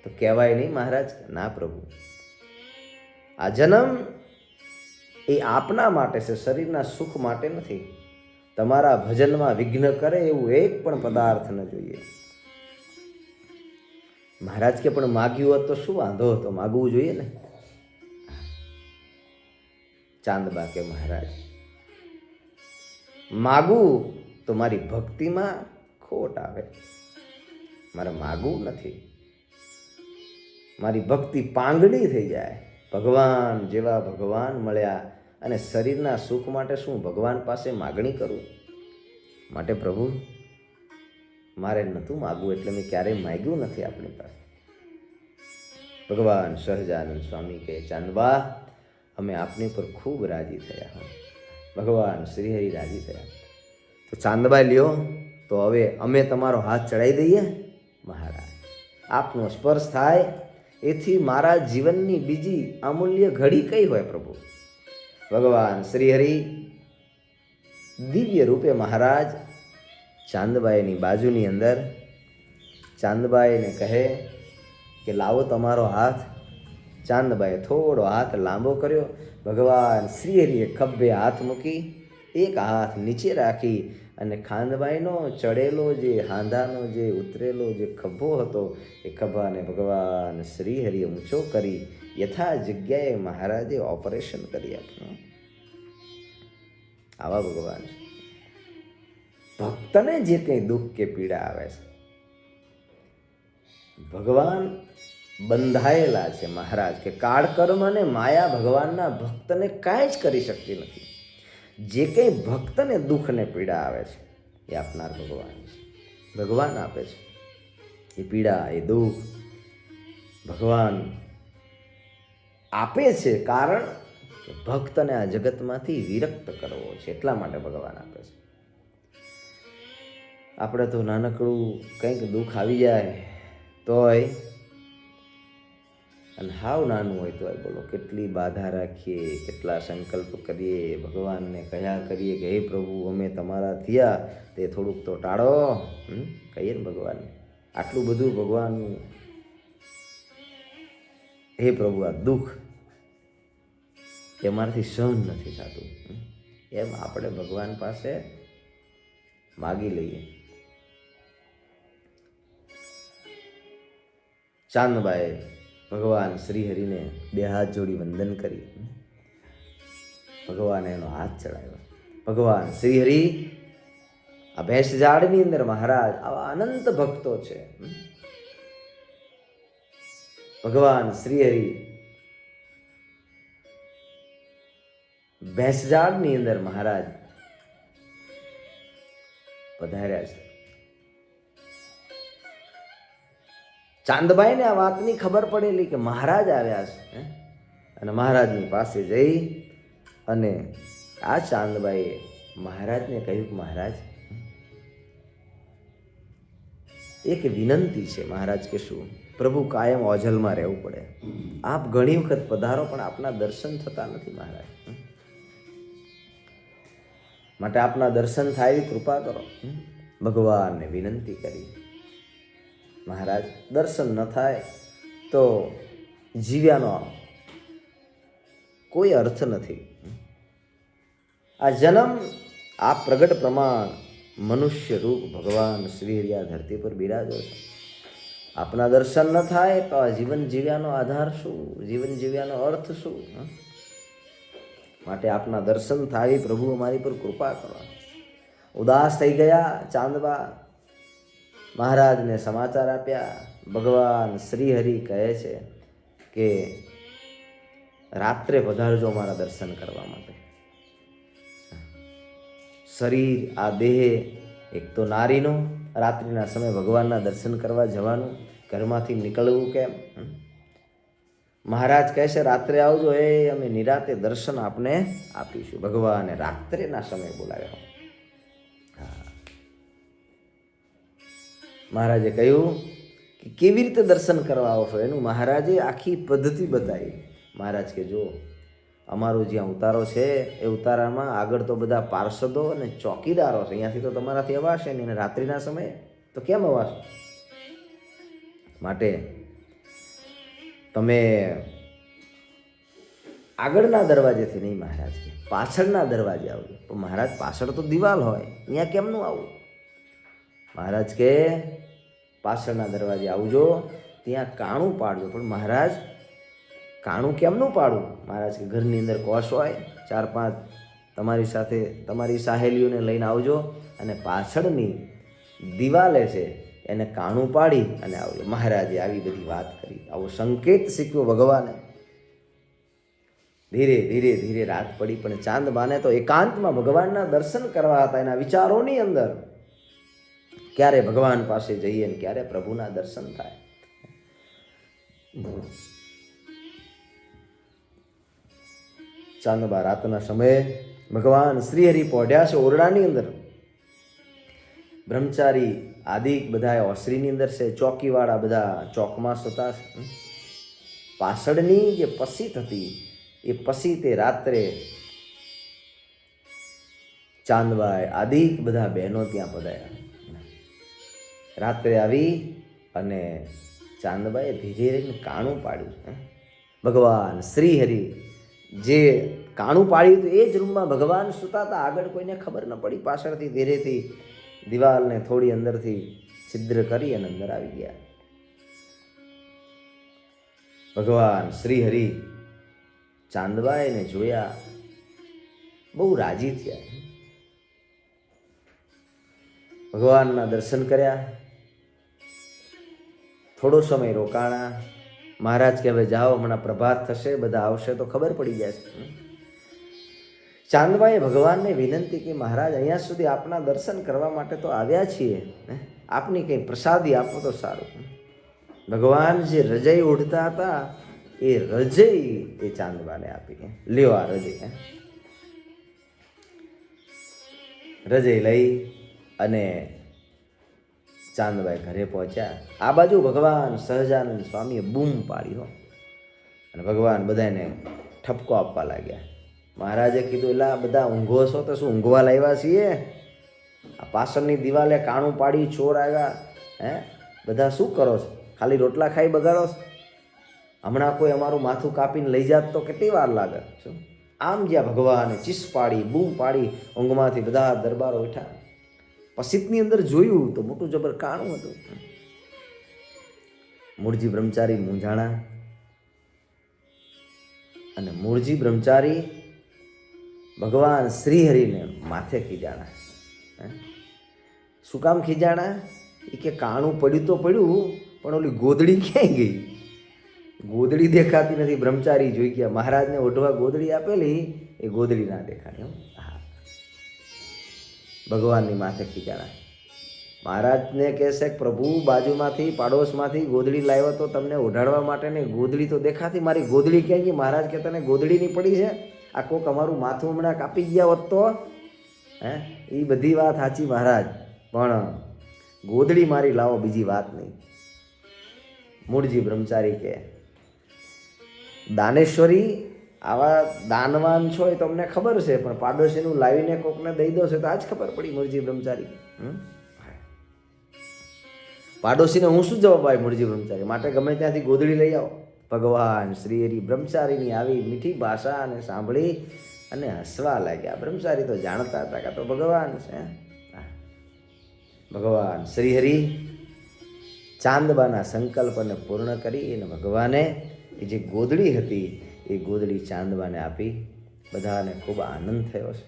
તો કહેવાય નહીં મહારાજ, ના પ્રભુ, આ જન્મ એ આપના માટે છે, શરીરના સુખ માટે નથી. તમારા ભજનમાં વિઘ્ન કરે એવું એક પણ પદાર્થ ન જોઈએ. મહારાજ કે પણ માગ્યું હોત તો શું વાંધો હતો, માગવું જોઈએ ને. ચાંદબા કે મહારાજ, માગવું તો મારી ભક્તિમાં ખોટ આવે, મારે માગવું નથી. મારી ભક્તિ પાંગડી થઈ જાય. ભગવાન જેવા ભગવાન મળ્યા અને શરીરના સુખ માટે શું ભગવાન પાસે માગણી કરું? માટે પ્રભુ, મારે નહોતું માગવું એટલે મેં ક્યારેય માગ્યું નથી આપણી પાસે. ભગવાન સહજાનંદ સ્વામી કહે, ચાંદબા, અમે આપની પર ખૂબ રાજી થયા. ભગવાન શ્રીહરિ રાજી થયા. તો ચાંદબા લ્યો, તો હવે અમે તમારો હાથ ચડાવી દઈએ મહારાજ. આપનો સ્પર્શ થાય એથી મારા જીવનની બીજી અમૂલ્ય ઘડી કઈ હોય પ્રભુ? ભગવાન શ્રીહરિ દિવ્ય રૂપે મહારાજ ચાંદબાઈની બાજુની અંદર ચાંદબાઈને કહે કે લાવો તમારો હાથ. ચાંદબાઈએ થોડો હાથ લાંબો કર્યો. ભગવાન શ્રીહરિએ ખભે હાથ મૂકી, એક હાથ નીચે રાખી અને ખાંદબાઈનો ચડેલો જે હાંધાનો જે ઉતરેલો જે ખભો હતો એ ખભાને ભગવાન શ્રીહરિએ ઊંચો કરી યથા જગ્યાએ મહારાજે ઓપરેશન કરી આપ્યું. આવા ભગવાન છે. ભક્તને જે કંઈ દુઃખ કે પીડા આવે છે, ભગવાન બંધાયેલા છે મહારાજ કે કાળકર્મ અને માયા ભગવાનના ભક્તને કાંઈ જ કરી શકતી નથી. જે કંઈ ભક્તને દુઃખ ને પીડા આવે છે એ આપનાર ભગવાન છે. ભગવાન આપે છે એ પીડા, એ દુઃખ ભગવાન આપે છે, કારણ કે ભક્તને આ જગતમાંથી વિરક્ત કરવો છે, એટલા માટે ભગવાન આપે છે. આપણે તો નાનકડું કંઈક દુઃખ આવી જાય તોય, અને હાવ નાનું હોય તોય બોલો કેટલી બાધા રાખીએ, કેટલા સંકલ્પ કરીએ, ભગવાનને કયા કરીએ કે હે પ્રભુ અમે તમારા થયા તે થોડુંક તો ટાળો. કહીએ ને ભગવાનને આટલું બધું ભગવાનનું, હે પ્રભુ આ દુઃખ એ મારાથી સહન નથી થતું, એમ આપણે ભગવાન પાસે માગી લઈએ. ચાંદબાએ ભગવાન શ્રીહરિને બે હાથ જોડી વંદન કરી. ભગવાને એનો હાથ ચડાવ્યો. ભગવાન શ્રીહરિ આ ભેંસઝાડની અંદર મહારાજ આવા અનંત ભક્તો છે. ભગવાન શ્રીહરિ ભેંસઝાડની અંદર મહારાજ પધાર્યા છે. ચાંદબાઈને આ વાતની ખબર પડેલી કે મહારાજ આવ્યા છે, અને મહારાજની પાસે જઈ અને આ ચાંદબાઈએ મહારાજને કહ્યું કે મહારાજ એક વિનંતી છે. મહારાજ કે શું? પ્રભુ કાયમ ઓઝલમાં રહેવું પડે, આપ ઘણી વખત પધારો પણ આપના દર્શન થતા નથી મહારાજ, માટે આપના દર્શન થાય એવી કૃપા કરો. ભગવાનને વિનંતી કરી. મહારાજ દર્શન ન થાય તો જીવ્યાનો કોઈ અર્થ નથી. આ જન્મ આ પ્રગટ પ્રમાણ મનુષ્ય રૂપ ભગવાન શ્રીહરિ આ ધરતી પર બિરાજો છે. આપના દર્શન ન થાય તો આ જીવન જીવ્યાનો આધાર શું? જીવન જીવ્યાનો અર્થ શું? માટે આપના દર્શન થાય પ્રભુ અમારી પર કૃપા કરો. ઉદાસ થઈ ગયા ચાંદબા. મહારાજને સમાચાર આપ્યા. ભગવાન શ્રીહરિ કહે છે કે રાત્રે પધારજો મારા દર્શન કરવા માટે. શરીર આ દેહ એક તો નારીનો, રાત્રિના સમયે ભગવાનના દર્શન કરવા જવાનું, ઘરમાંથી નીકળવું કેમ? મહારાજ કહે છે રાત્રે આવજો, એ અમે નિરાતે દર્શન આપને આપીશું. ભગવાને રાત્રેના સમયે બોલાવ્યો. મહારાજે કહ્યું કે કેવી રીતે દર્શન કરવા આવશો, એનું મહારાજે આખી પદ્ધતિ બતાવી. મહારાજ કે જો અમારો જ્યાં ઉતારો છે એ ઉતારામાં આગળ તો બધા પાર્ષદો અને ચોકીદારો છે, અહીંયાથી તો તમારાથી અવાશે નહીં, અને રાત્રિના સમયે તો કેમ અવાશે? માટે તમે આગળના દરવાજેથી નહીં મહારાજ કે પાછળના દરવાજે આવજો. પણ મહારાજ પાછળ તો દિવાલ હોય, અહીંયા કેમનું આવું? મહારાજ કે પાછળના દરવાજે આવજો, ત્યાં કાણું પાડજો. પણ મહારાજ કાણું કેમનું પાડવું? મહારાજ કે ઘરની અંદર કોષ હોય, 4-5 તમારી સાથે તમારી સહેલીઓને લઈને આવજો અને પાછળની દિવાલે છે એને કાણું પાડી અને આવજો. મહારાજે આવી બધી વાત કરી, આવો સંકેત શીખ્યો ભગવાને. ધીરે ધીરે ધીરે રાત પડી, પણ ચાંદબાને તો એકાંતમાં ભગવાનના દર્શન કરવા હતા. એના વિચારોની અંદર ક્યારે ભગવાન પાસે જઈએ અને ક્યારે પ્રભુના દર્શન થાય. ચાંદબા રાતના સમયે ભગવાન શ્રીહરિ પહોંચ્યા છે ઓરડાની અંદર. બ્રહ્મચારી આદિક બધા ઓસરીની અંદર છે, ચોકીવાળા બધા ચોકમાં સતા છે. પાછળની જે પસીત હતી એ પસીતે રાત્રે ચાંદબાઈ આદિક બધા બહેનો ત્યાં પધાર્યા. રાત્રે આવી અને ચાંદબાઈએ ધીરે ધીરે કાણું પાડ્યું. ભગવાન શ્રીહરિ જે કાણું પાડ્યું હતું એ જ રૂમમાં ભગવાન સૂતા હતા. આગળ કોઈને ખબર ન પડી. પાછળથી ધીરેથી દિવાલને થોડી અંદરથી છિદ્ર કરી અને અંદર આવી ગયા. ભગવાન શ્રીહરિ ચાંદબાઈને જોયા, બહુ રાજી થયા. ભગવાનના દર્શન કર્યા, થોડો સમય રોકાણા. મહારાજ કે હવે જાઓ, હમણાં પ્રભાત થશે, બધા આવશે તો ખબર પડી જશે. ચાંદબાએ ભગવાનને વિનંતી કે મહારાજ અહીંયા સુધી આપના દર્શન કરવા માટે તો આવ્યા છીએ, આપની કંઈ પ્રસાદી આપો તો સારું. ભગવાન જે રજઈ ઓઢતા હતા એ રજઈ એ ચાંદબાને આપી. લ્યો આ રજઈ. રજઈ લઈ અને ચાંદબાઈ ઘરે પહોંચ્યા. આ બાજુ ભગવાન સહજાનંદ સ્વામીએ બૂમ પાડી હો, અને ભગવાન બધાને ઠપકો આપવા લાગ્યા. મહારાજે કીધું, એલા બધા ઊંઘો છો તો શું ઊંઘવા લાવ્યા છીએ? આ પાછળની દિવાલે કાણું પાડી ચોર આવ્યા, બધા શું કરો છો? ખાલી રોટલા ખાઈ બગાડો છો? હમણાં કોઈ અમારું માથું કાપીને લઈ જાત તો કેટલી વાર લાગે? શું આમ જ્યાં ભગવાને ચીસ પાડી, બૂમ પાડી, ઊંઘમાંથી બધા દરબારો ઉઠ્યા. પસીતની અંદર જોયું તો મોટું જબર કાણું હતું. મૂળજી બ્રહ્મચારી મૂંઝાણા, અને મૂળજી બ્રહ્મચારી ભગવાન શ્રીહરિને માથે ખીજાણા. શું કામ ખીજાણા? એ કે કાણું પડ્યું તો પડ્યું, પણ ઓલી ગોદડી ક્યાંય ગઈ? ગોદડી દેખાતી નથી. બ્રહ્મચારી જોઈ ગયા. મહારાજને ઓઢવા ગોદડી આપેલી, એ ગોદડી ના દેખાણી. ભગવાનની માથે ખીજાણા. મહારાજને કહેશે કે પ્રભુ બાજુમાંથી પાડોશમાંથી ગોદડી લાવ્યો તો તમને ઓઢાડવા માટે ને ગોદડી તો દેખાતી, મારી ગોદડી ક્યાં ગઈ? મહારાજ કે તને ગોદડી નહીં પડી છે? આ કોક અમારું માથું હમણાં કાપી ગયા હોત તો? એ બધી વાત સાચી મહારાજ, પણ ગોદડી મારી લાવો, બીજી વાત નહીં. મૂળજી બ્રહ્મચારી કે દાનેશ્વરી આવા દાનવાન છો એ તમને ખબર છે, પણ પાડોશીનું લાવીને કોકને દઈ દો છે તો આજ ખબર પડી. મૂળજી બ્રહ્મચારી પાડોશીને હું શું જવાબ આપી? મૂળજી બ્રહ્મચારી માટે ગમે ત્યાંથી ગોદડી લઈ આવો. ભગવાન શ્રીહરિ બ્રહ્મચારીની આવી મીઠી ભાષા અને સાંભળી અને હસવા લાગ્યા. બ્રહ્મચારી તો જાણતા હતા કે તો ભગવાન છે. ભગવાન શ્રીહરિ ચાંદબાના સંકલ્પને પૂર્ણ કરી અને ભગવાને એ જે ગોદડી હતી એ ગોદડી ચાંદબાને આપી. બધાને ખૂબ આનંદ થયો છે.